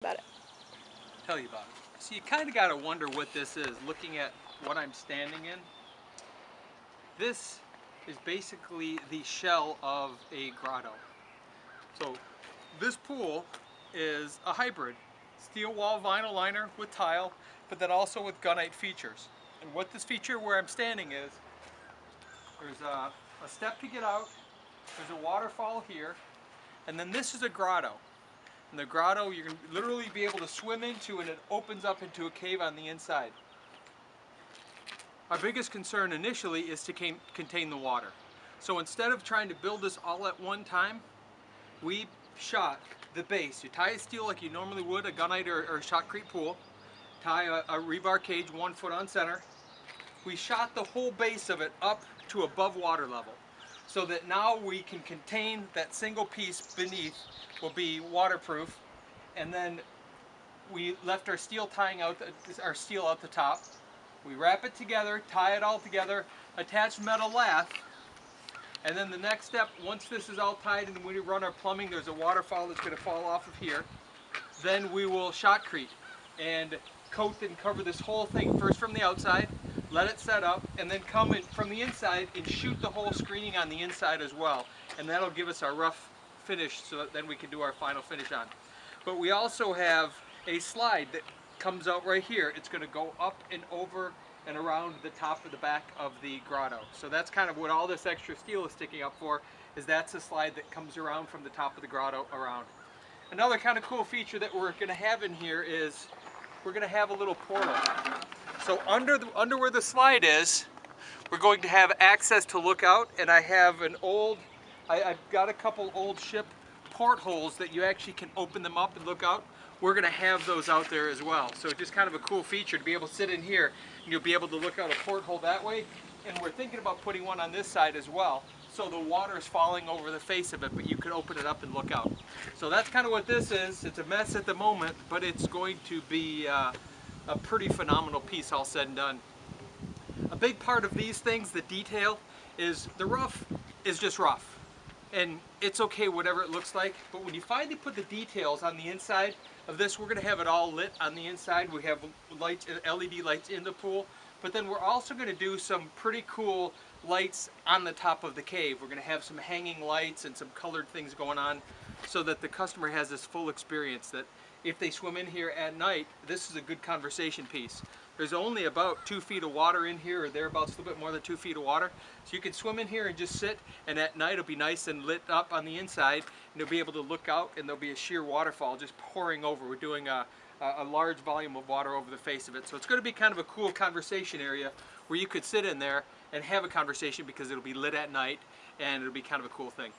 About it. Tell you about it. So you kind of got to wonder what this is, looking at what I'm standing in. This is basically the shell of a grotto. So this pool is a hybrid. Steel wall vinyl liner with tile, but then also with gunite features. And what this feature where I'm standing is, there's a step to get out, there's a waterfall here, and then this is a grotto. In the grotto, you're going to literally be able to swim into, and it opens up into a cave on the inside. Our biggest concern initially is to contain the water. So instead of trying to build this all at one time, we shot the base. You tie a steel like you normally would a gunite or shotcrete pool, tie a rebar cage 1 foot on center. We shot the whole base of it up to above water level, so that now we can contain that single piece beneath will be waterproof. And then we left our steel tying out our steel out the top. We wrap it together, tie it all together, attach metal lath, and then the next step, once this is all tied and we run our plumbing, there's a waterfall that's going to fall off of here. Then we will shotcrete and coat and cover this whole thing, first from the outside, let it set up, and then come in from the inside and shoot the whole screening on the inside as well. And that'll give us our rough finish, so that then we can do our final finish on. But we also have a slide that comes out right here. It's going to go up and over and around the top of the back of the grotto. So that's kind of what all this extra steel is sticking up for, is that's a slide that comes around from the top of the grotto around. Another kind of cool feature that we're going to have in here is we're going to have a little portal. So under where the slide is, we're going to have access to look out, and I have I've got a couple old ship portholes that you actually can open them up and look out. We're going to have those out there as well. So just kind of a cool feature to be able to sit in here, and you'll be able to look out a porthole that way. And we're thinking about putting one on this side as well, so the water is falling over the face of it, but you can open it up and look out. So that's kind of what this is. It's a mess at the moment, but it's going to be a pretty phenomenal piece all said and done. A big part of these things, the detail, is the rough is just rough. And it's okay whatever it looks like, but when you finally put the details on the inside of this, we're going to have it all lit on the inside. We have lights, LED lights in the pool, but then we're also going to do some pretty cool lights on the top of the cave. We're going to have some hanging lights and some colored things going on, so that the customer has this full experience, that if they swim in here at night, this is a good conversation piece. There's only about 2 feet of water in here, or thereabouts, a little bit more than 2 feet of water. So you can swim in here and just sit, and at night it'll be nice and lit up on the inside, and you'll be able to look out, and there'll be a sheer waterfall just pouring over. We're doing a large volume of water over the face of it. So it's going to be kind of a cool conversation area where you could sit in there and have a conversation, because it'll be lit at night, and it'll be kind of a cool thing.